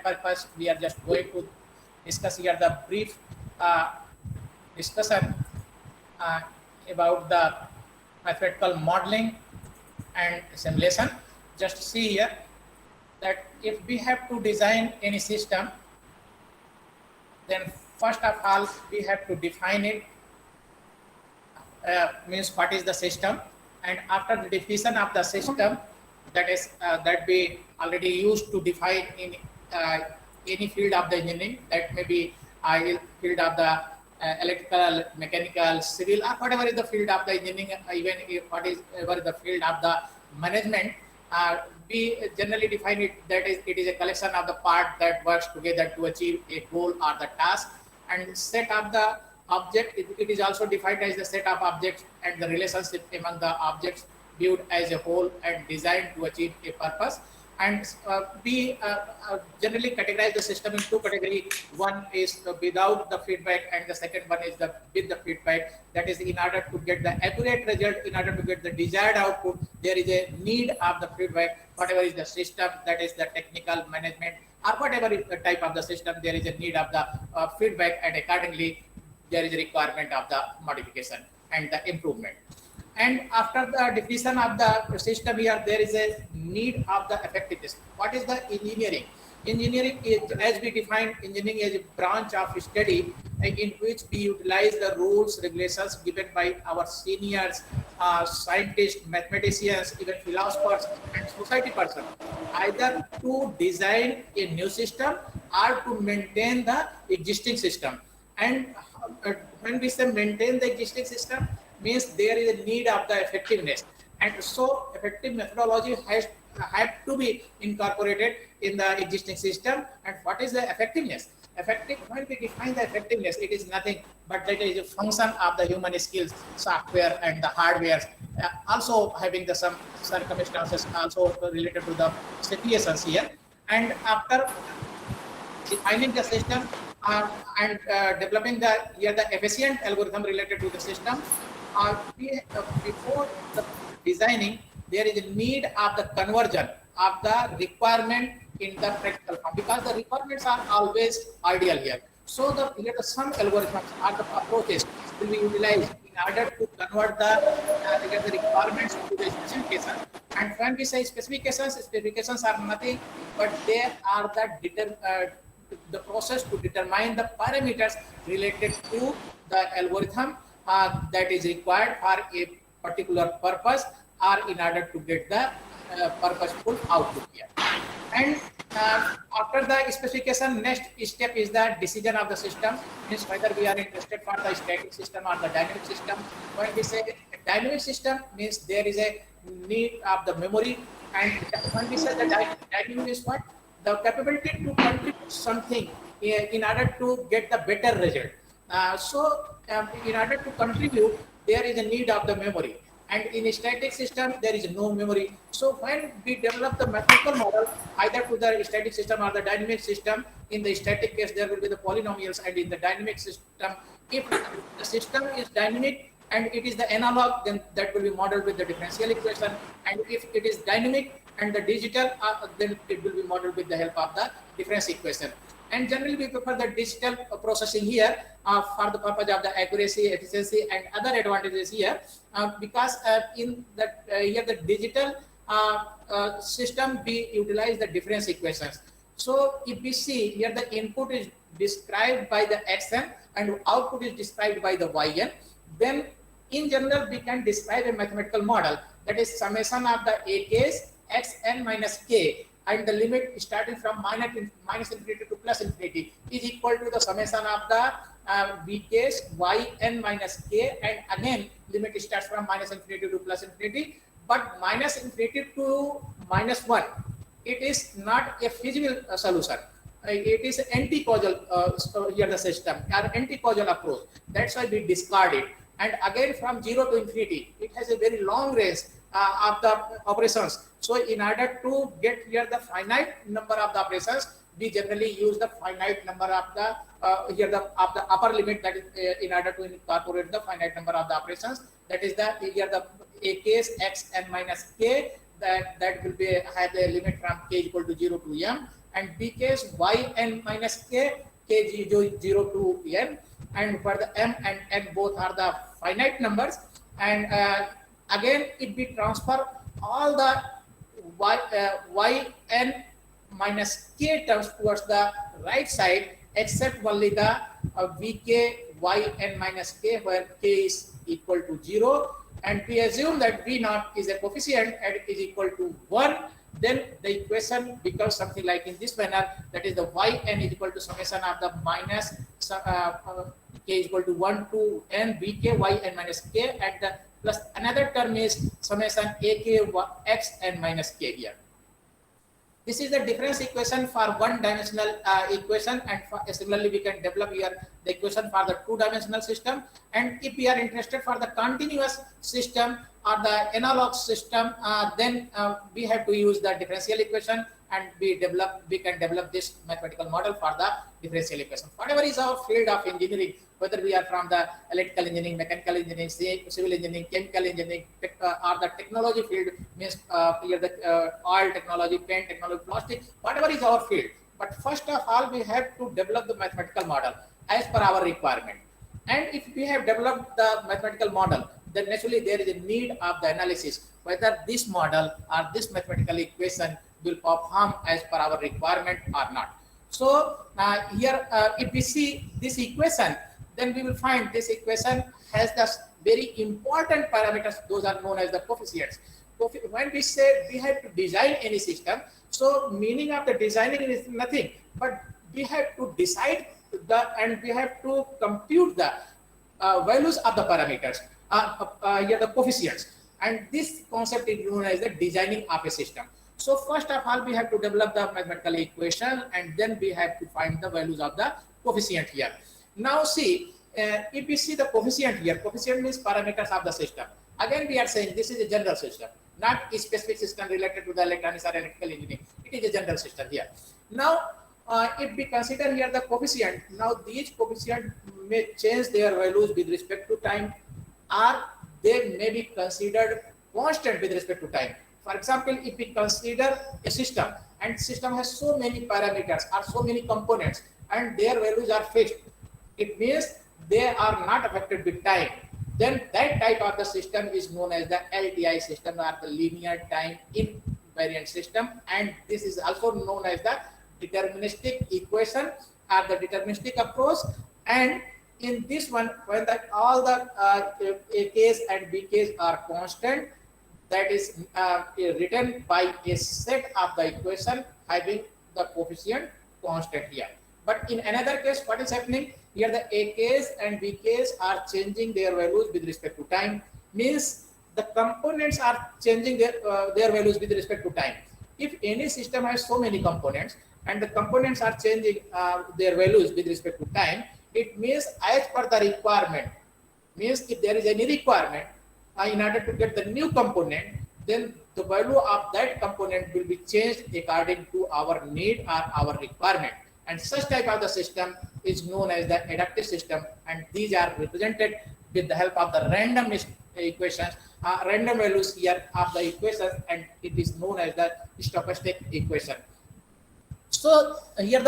that purpose, we are just going to discuss here the brief uh, discussion uh, about the mathematical modeling and simulation. Just see here that if we have to design any system, then first of all we have to define it, means what is the system, and after the definition of the system, that is that we already used to define in uh, any field of the engineering, that may be field of the electrical, mechanical, civil, or whatever is the field of the engineering, even if what is ever the field of the management. We generally define it that is it is a collection of the part that works together to achieve a goal or the task, and set of the object, it is also defined as the set of objects and the relationship among the objects viewed as a whole and designed to achieve a purpose. And we generally categorize the system in two categories. One is without the feedback, and the second one is the with the feedback. That is, in order to get the accurate result, in order to get the desired output, there is a need of the feedback. Whatever is the system, that is the technical management or whatever is the type of the system, there is a need of the feedback, and accordingly there is a requirement of the modification and the improvement. And after the definition of the system here, there is a need of the effectiveness. What is the engineering? Engineering is, as we define, engineering is a branch of study in which we utilize the rules, regulations given by our seniors, scientists, mathematicians, even philosophers and society persons, either to design a new system or to maintain the existing system. And when we say maintain the existing system, means there is a need of the effectiveness, and so effective methodology has have to be incorporated in the existing system. And what is the effectiveness? Effective, when we define the effectiveness, it is nothing but that is a function of the human skills, software and the hardware, also having the some circumstances also related to the situations here. And after defining the system and developing the here the efficient algorithm related to the system, before the designing, there is a need of the conversion of the requirement in the practical form, because the requirements are always ideal here. So here the some algorithms or the approaches will be utilized in order to convert the requirements into the specifications. And when we say specifications, specifications are nothing but they are the process to determine the parameters related to the algorithm that is required for a particular purpose or in order to get the purposeful output here. And after the specification, next step is the decision of the system, means whether we are interested for the static system or the dynamic system. When we say dynamic system, means there is a need of the memory, and when we say the dynamic is what? The capability to contribute something in order to get the better result. In order to contribute, there is a need of the memory, and in a static system there is no memory. So when we develop the mathematical model either to the static system or the dynamic system, in the static case there will be the polynomials, and in the dynamic system, if the system is dynamic and it is the analog, then that will be modeled with the differential equation, and if it is dynamic and the digital, then it will be modeled with the help of the difference equation. And generally we prefer the digital processing here for the purpose of the accuracy, efficiency and other advantages here, because in that here the digital system we utilize the difference equations. So if we see here, the input is described by the xn and output is described by the yn, then in general we can describe a mathematical model, that is summation of the a case xn minus k, and the limit starting from minus infinity to plus infinity is equal to the summation of the b case yn minus k, and again limit starts from minus infinity to plus infinity, but minus infinity to minus 1, it is not a feasible solution. It is anti-causal here the system, or anti-causal approach. That's why we discard it. And again from 0 to infinity, it has a very long range of the operations. So in order to get here the finite number of the operations, we generally use the finite number of the upper limit, that is in order to incorporate the finite number of the operations. That is the here the a case x n minus k, that will be have a limit from k equal to 0 to m, and B case yn minus k, k 0 to n, and for the m and n both are the finite numbers, and again it be transfer all the yn minus k terms towards the right side except only the vk yn minus k where k is equal to 0, and we assume that v naught is a coefficient and it is equal to 1, then the equation becomes something like in this manner, that is the yn is equal to summation of the minus k is equal to 1 to n vk yn minus k, and the plus another term is summation ak x n minus k here. This is the difference equation for one-dimensional equation, and similarly we can develop here the equation for the two-dimensional system. And if we are interested for the continuous system or the analog system, then we have to use the differential equation, and we can develop this mathematical model for the differential equation. Whatever is our field of engineering, whether we are from the electrical engineering, mechanical engineering, civil engineering, chemical engineering, or the technology field, means here the oil technology, paint technology, plastic, whatever is our field. But first of all, we have to develop the mathematical model as per our requirement. And if we have developed the mathematical model, then naturally there is a need of the analysis whether this model or this mathematical equation will perform as per our requirement or not. So here, if we see this equation, then we will find this equation has the very important parameters. Those are known as the coefficients. When we say we have to design any system, so meaning of the designing is nothing, but we have to decide and we have to compute the values of the parameters, here the coefficients, and this concept is known as the designing of a system. So first of all, we have to develop the mathematical equation, and then we have to find the values of the coefficient here. Now see, if we see the coefficient here, coefficient means parameters of the system. Again, we are saying this is a general system, not a specific system related to the electronics or electrical engineering. It is a general system here. Now, if we consider here the coefficient, now these coefficients may change their values with respect to time, or they may be considered constant with respect to time. For example, if we consider a system, and system has so many parameters or so many components, and their values are fixed, it means they are not affected with time, then that type of the system is known as the LTI system, or the linear time invariant system, and this is also known as the deterministic equation or the deterministic approach. And in this one, when all the A case and B case are constant, that is written by a set of the equation having the coefficient constant here. But in another case, what is happening here? The A case and B case are changing their values with respect to time. Means the components are changing their values with respect to time. If any system has so many components and the components are changing their values with respect to time, it means as per the requirement. Means if there is any requirement, in order to get the new component, then the value of that component will be changed according to our need or our requirement. And such type of the system is known as the adaptive system, and these are represented with the help of the randomness equations, random values here of the equations, and it is known as the stochastic equation. So here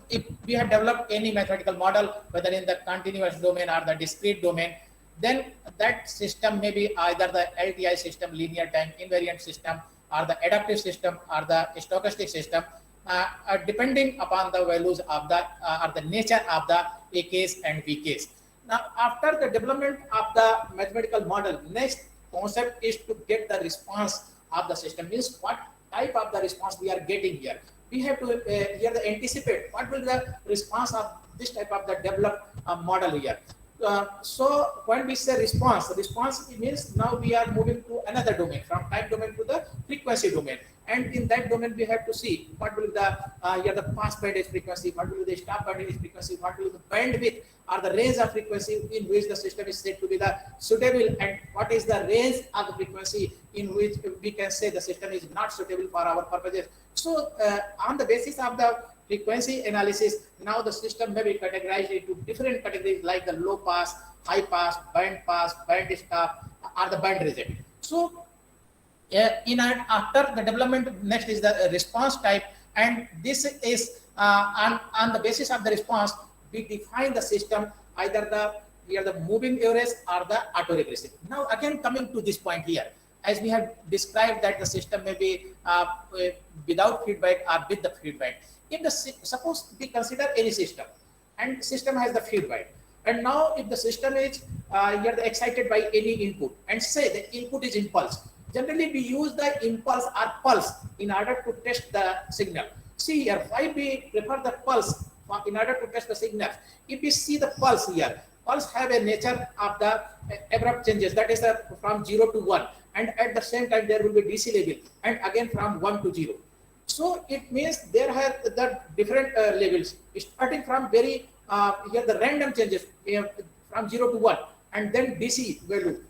if we have developed any mathematical model, whether in the continuous domain or the discrete domain, then that system may be either the LTI system, linear time invariant system, or the adaptive system, or the stochastic system, depending upon the values of the or the nature of the A case and B case. Now, after the development of the mathematical model, next concept is to get the response of the system. Means what type of the response we are getting here. We have to here anticipate what will be the response of this type of the developed model here. So when we say response means now we are moving to another domain, from time domain to the frequency domain, and in that domain we have to see what will be the here the pass band is frequency, what will be the stop band is frequency, what will be the bandwidth or the range of frequency in which the system is said to be the suitable, and what is the range of the frequency in which we can say the system is not suitable for our purposes. So on the basis of the frequency analysis, now the system may be categorized into different categories like the low pass, high pass, band stop, or the band reject. So after the development, next is the response type, and this is on the basis of the response, we define the system, either the moving average or the autoregressive. Now again, coming to this point here, as we have described that the system may be without feedback or with the feedback. If the suppose we consider any system, and system has the feedback, and now if the system is here excited by any input, and say the input is impulse, generally we use the impulse or pulse in order to test the signal. See here, why we prefer the pulse in order to test the signal? If we see the pulse here, pulse have a nature of the abrupt changes, that is from 0 to 1, and at the same time there will be DC level, and again from 1 to 0. So it means there are the different levels, starting from very here the random changes from 0 to 1, and then DC value,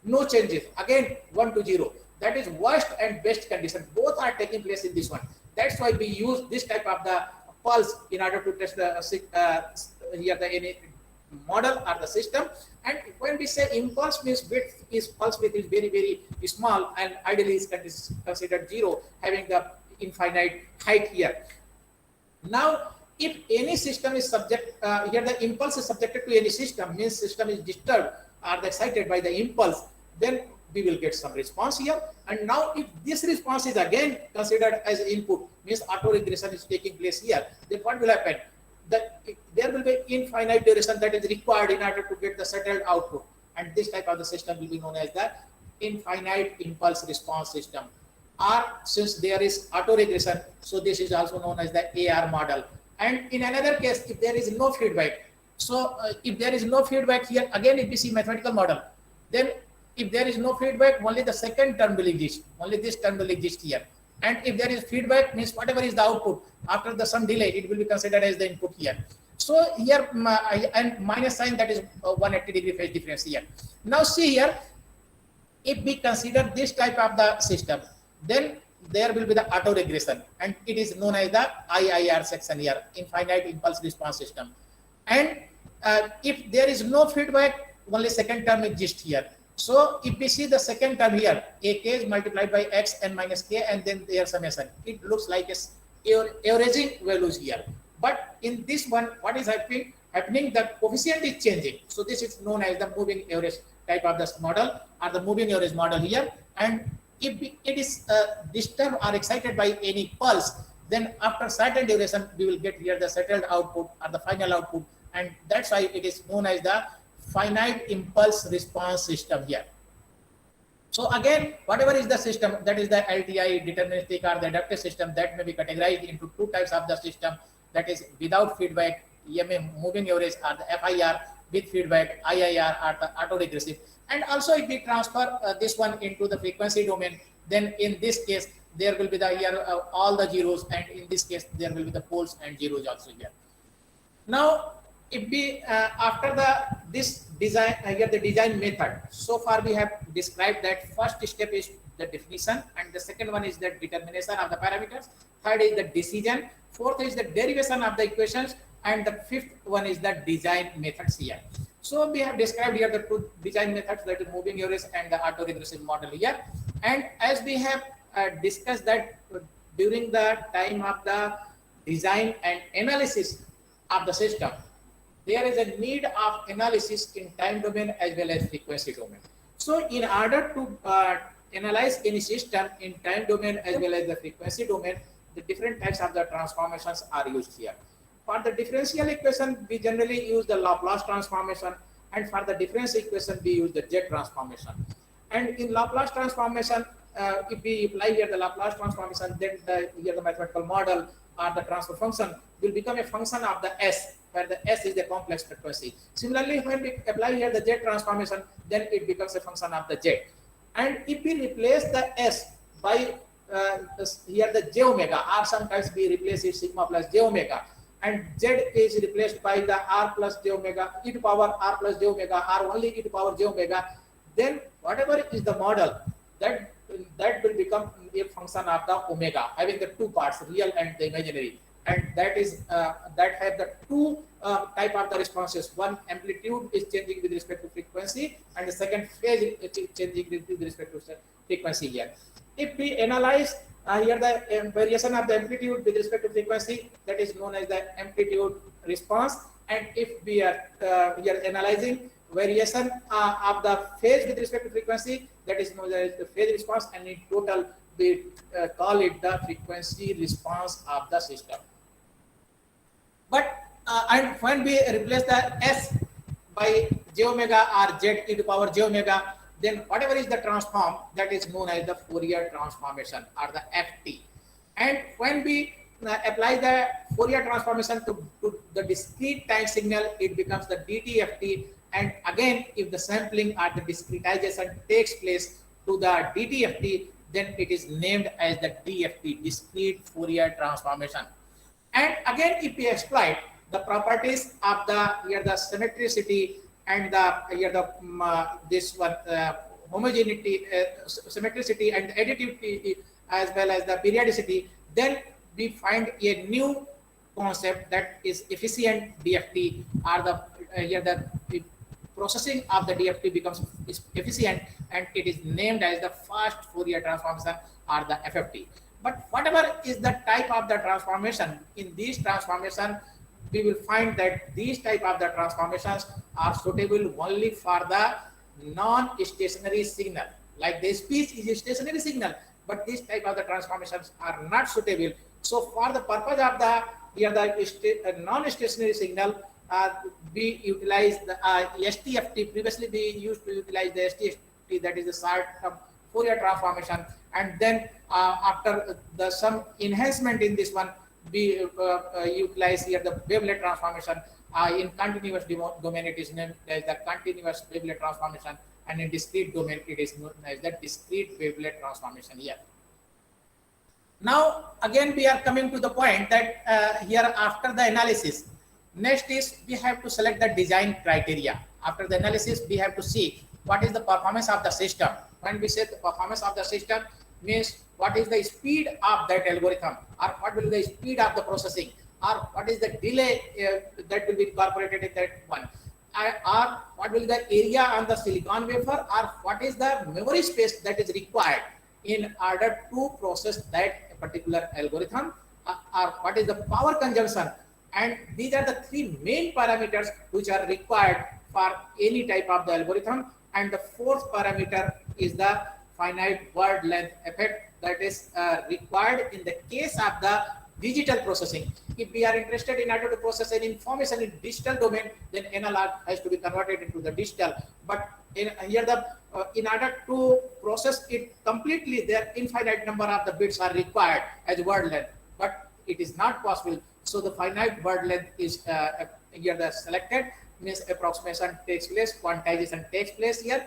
no changes, again 1 to 0. That is worst and best condition. Both are taking place in this one. That's why we use this type of the pulse in order to test the here the any model or the system. And when we say impulse means width is pulse width is very, very small, and ideally is considered 0, having the infinite height here. Now, if any system is subject, here the impulse is subjected to any system, means system is disturbed or excited by the impulse, then we will get some response here. And now if this response is again considered as input, means autoregression is taking place here, then what will happen? There will be infinite duration that is required in order to get the settled output. And this type of the system will be known as the infinite impulse response system. Or since there is autoregression, so this is also known as the AR model. And in another case, if there is no feedback, so if there is no feedback here, again if we see mathematical model, then if there is no feedback, only the second term will exist, only this term will exist here. And if there is feedback, means whatever is the output, after the some delay, it will be considered as the input here. So here, and minus sign, that is 180-degree phase difference here. Now see here, if we consider this type of the system, then there will be the autoregression, and it is known as the IIR section here, infinite impulse response system. And if there is no feedback, only second term exists here. So if we see the second term here, AK is multiplied by X and minus K, and then their summation, it looks like averaging values here. But in this one, what is happening? The coefficient is changing. So this is known as the moving average type of this model, or the moving average model here. And if it is disturbed or excited by any pulse, then after certain duration, we will get here the settled output or the final output. And that's why it is known as the finite impulse response system here. So again, whatever is the system, that is the LTI, deterministic, or the adaptive system, that may be categorized into two types of the system, that is without feedback, EMA moving average, or the FIR, with feedback, IIR, or the autoregressive. And also if we transfer this one into the frequency domain, then in this case, there will be the here all the zeros, and in this case, there will be the poles and zeros also here. Now, if we after this design here the design method, so far we have described that first step is the definition, and the second one is the determination of the parameters, third is the decision, fourth is the derivation of the equations, and the fifth one is the design methods here. So we have described here the two design methods, that is moving average and the autoregressive model here. And as we have discussed that during the time of the design and analysis of the system, there is a need of analysis in time domain as well as frequency domain. So in order to analyze any system in time domain as well as the frequency domain, the different types of the transformations are used here. For the differential equation, we generally use the Laplace transformation, and for the differential equation, we use the Z transformation. And in Laplace transformation, if we apply here the Laplace transformation, then here the mathematical model or the transfer function will become a function of the S, where the S is the complex frequency. Similarly, when we apply here the Z transformation, then it becomes a function of the Z. And if we replace the S by here the J omega, or sometimes we replace it sigma plus J omega, and Z is replaced by the R plus J omega, e to power R plus J omega, or only e to power J omega, then whatever is the model, that will become a function of the omega, having the two parts, real and the imaginary. And that is that have the two type of the responses. One, amplitude is changing with respect to frequency, and the second phase is changing with respect to frequency here. If we analyze here the variation of the amplitude with respect to frequency, that is known as the amplitude response. And if we are here analyzing variation of the phase with respect to frequency, that is known as the phase response, and in total we call it the frequency response of the system. But and when we replace the S by j omega or z e to power j omega, then whatever is the transform, that is known as the Fourier transformation or the FT. And when we apply the Fourier transformation to the discrete time signal, it becomes the DTFT. And again, if the sampling or the discretization takes place to the DTFT, then it is named as the DFT, discrete Fourier transformation. And again, if we exploit the properties of the here the symmetricity and the here the this one homogeneity, symmetricity and additivity, as well as the periodicity, then we find a new concept, that is efficient DFT, or the here the processing of the DFT becomes efficient, and it is named as the fast Fourier transformation or the FFT. But whatever is the type of the transformation, in these transformation, we will find that these type of the transformations are suitable only for the non-stationary signal. Like the speech is a stationary signal, but these type of the transformations are not suitable. So for the purpose of the here the non-stationary signal, we utilize the STFT. Previously we used to utilize the STFT, that is the short-term Fourier transformation, and then after the some enhancement in this one, we utilize here the wavelet transformation. In continuous domain, it is named as the continuous wavelet transformation, and in discrete domain, it is known as the discrete wavelet transformation here. Now, again, we are coming to the point that here after the analysis, next is we have to select the design criteria. After the analysis, we have to see what is the performance of the system. When we say the performance of the system, means what is the speed of that algorithm, or what will be the speed of the processing, or what is the delay that will be incorporated in that one, or what will be the area on the silicon wafer, or what is the memory space that is required in order to process that particular algorithm, or what is the power consumption. And these are the three main parameters which are required for any type of the algorithm. And the fourth parameter is the finite word length effect, that is required in the case of the digital processing. If we are interested in order to process any information in digital domain, then analog has to be converted into the digital. But in here in order to process it completely, there infinite number of the bits are required as word length, but it is not possible. So the finite word length is here the selected, means approximation takes place, quantization takes place here.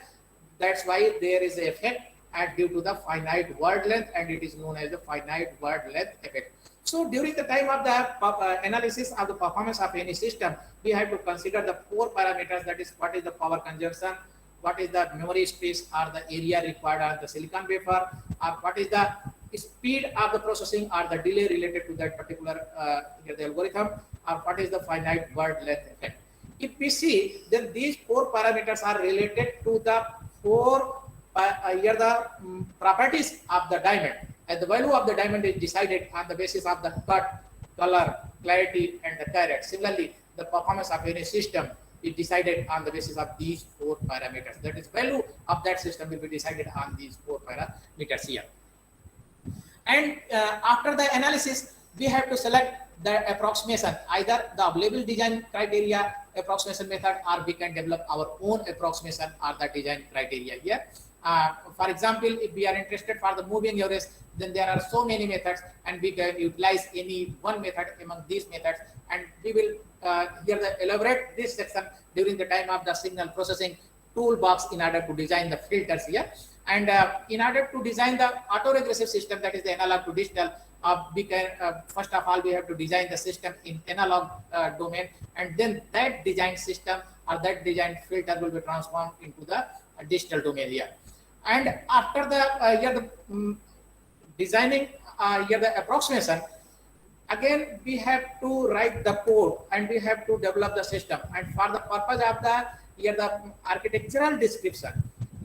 That's why there is a effect due to the finite word length, and it is known as the finite word length effect. So during the time of the analysis of the performance of any system, we have to consider the four parameters, that is what is the power consumption, what is the memory space or the area required on the silicon wafer, or what is the speed of the processing or the delay related to that particular the algorithm, or what is the finite word length effect. If we see, then these four parameters are related to the four here the properties of the diamond, and the value of the diamond is decided on the basis of the cut, color, clarity, and the carat. Similarly, the performance of any system is decided on the basis of these four parameters. That is, value of that system will be decided on these four parameters here. And after the analysis, we have to select the approximation, either the available design criteria approximation method, or we can develop our own approximation or the design criteria here. For example, if we are interested for the moving average, then there are so many methods, and we can utilize any one method among these methods, and we will here elaborate this section during the time of the signal processing toolbox in order to design the filters here. And in order to design the autoregressive system, that is the analog to digital, we can first of all we have to design the system in analog domain, and then that design system or that design filter will be transformed into the digital domain here. And after the here the designing here the approximation, again we have to write the code and we have to develop the system. And for the purpose of the here the architectural description,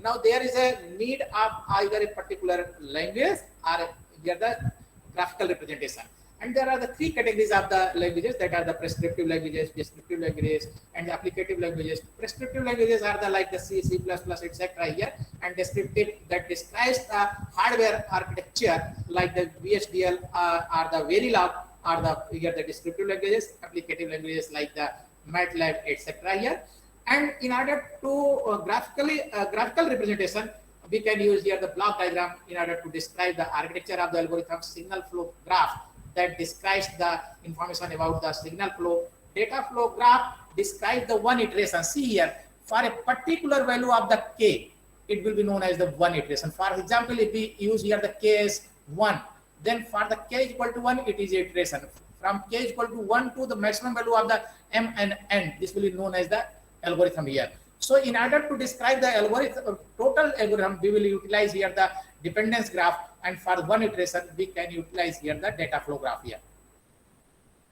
Now there is a need of either a particular language or here the graphical representation. And there are the three categories of the languages, that are the prescriptive languages, descriptive languages, and the applicative languages. Prescriptive languages are the like the C, C++, etc. here, and descriptive that describes the hardware architecture like the VHDL or the Verilog are the here the descriptive languages. Applicative languages like the MATLAB, etc. here. And in order to graphical representation, we can use here the block diagram in order to describe the architecture of the algorithm. Signal flow graph that describes the information about the signal flow. Data flow graph describes the one iteration. See here, for a particular value of the k, it will be known as the one iteration. For example, if we use here the k is 1, then for the k is equal to 1, it is iteration. From k is equal to 1 to the maximum value of the m and n, this will be known as the algorithm here. So in order to describe the algorithm, total algorithm, we will utilize here the dependence graph, and for one iteration, we can utilize here the data flow graph here.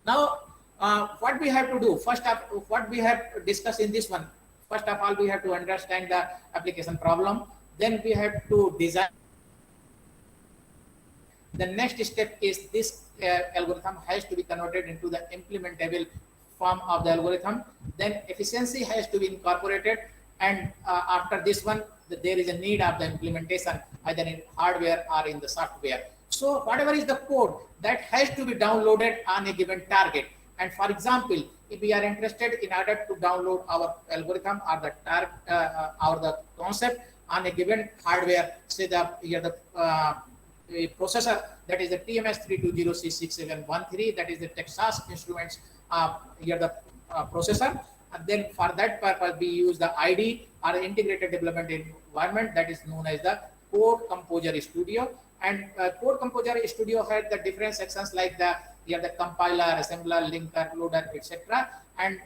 Now, what we have to do, first of what we have discussed in this one, first of all, we have to understand the application problem. Then we have to design. The next step is this algorithm has to be converted into the implementable form of the algorithm. Then efficiency has to be incorporated, and after this one, there is a need of the implementation either in hardware or in the software. So whatever is the code that has to be downloaded on a given target. And for example, if we are interested in order to download our algorithm or the or the concept on a given hardware, say here the a processor, that is the TMS320C6713, that is the Texas Instruments here the processor. And then for that purpose, we use the ID or integrated development environment that is known as the Code Composer Studio. And Code Composer Studio had the different sections like the here the compiler, assembler, linker, loader, etc. And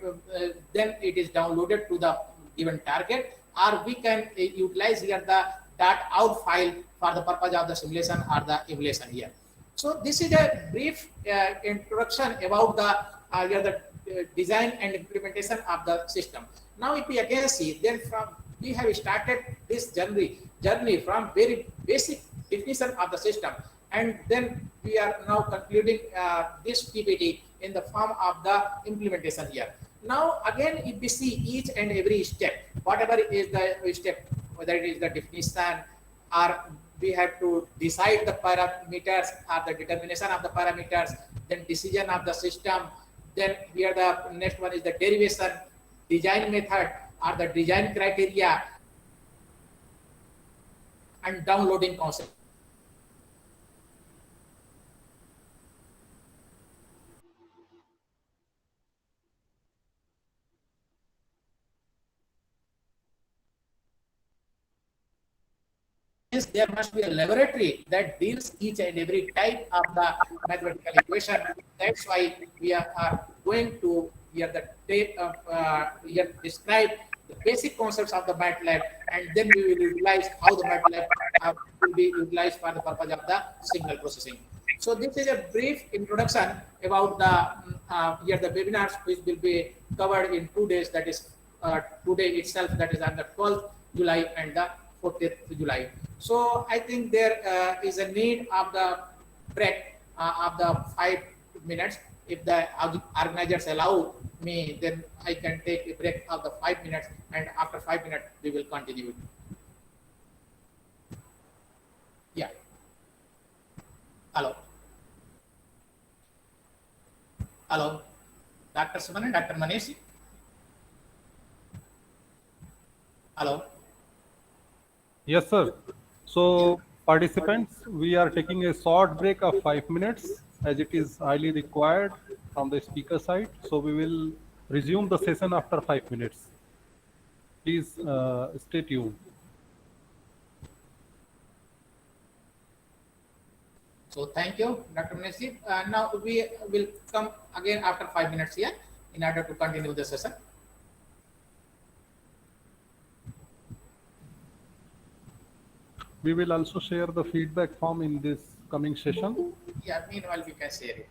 then it is downloaded to the given target, or we can utilize here the .out file for the purpose of the simulation or the evaluation here. So this is a brief introduction about the here the design and implementation of the system. Now, if we again see, then we have started this journey from very basic definition of the system, and then we are now concluding this PPT in the form of the implementation here. Now, again, if we see each and every step, whatever is the step, whether it is the definition or we have to decide the parameters or the determination of the parameters, then decision of the system, then here the next one is the derivation, design method or the design criteria, and downloading concept. There must be a laboratory that deals each and every type of the mathematical equation. That's why we are going to here here describe the basic concepts of the MATLAB, and then we will utilize how the MATLAB will be utilized for the purpose of the signal processing. So this is a brief introduction about the here the webinars, which will be covered in 2 days. That is today itself, that is on the 12th July and the 14th July. So I think there is a need of the break of the 5 minutes. If the organizers allow me, then I can take a break of the 5 minutes, and after 5 minutes we will continue. Yeah. Hello. Hello. Dr. Suman, Dr. Manish. Hello. Yes, sir. So, participants, we are taking a short break of 5 minutes as it is highly required from the speaker side. So, we will resume the session after 5 minutes. Please stay tuned. So, thank you, Dr. Manish. Now, we will come again after 5 minutes here in order to continue the session. We will also share the feedback form in this coming session. Yeah, meanwhile we can share it.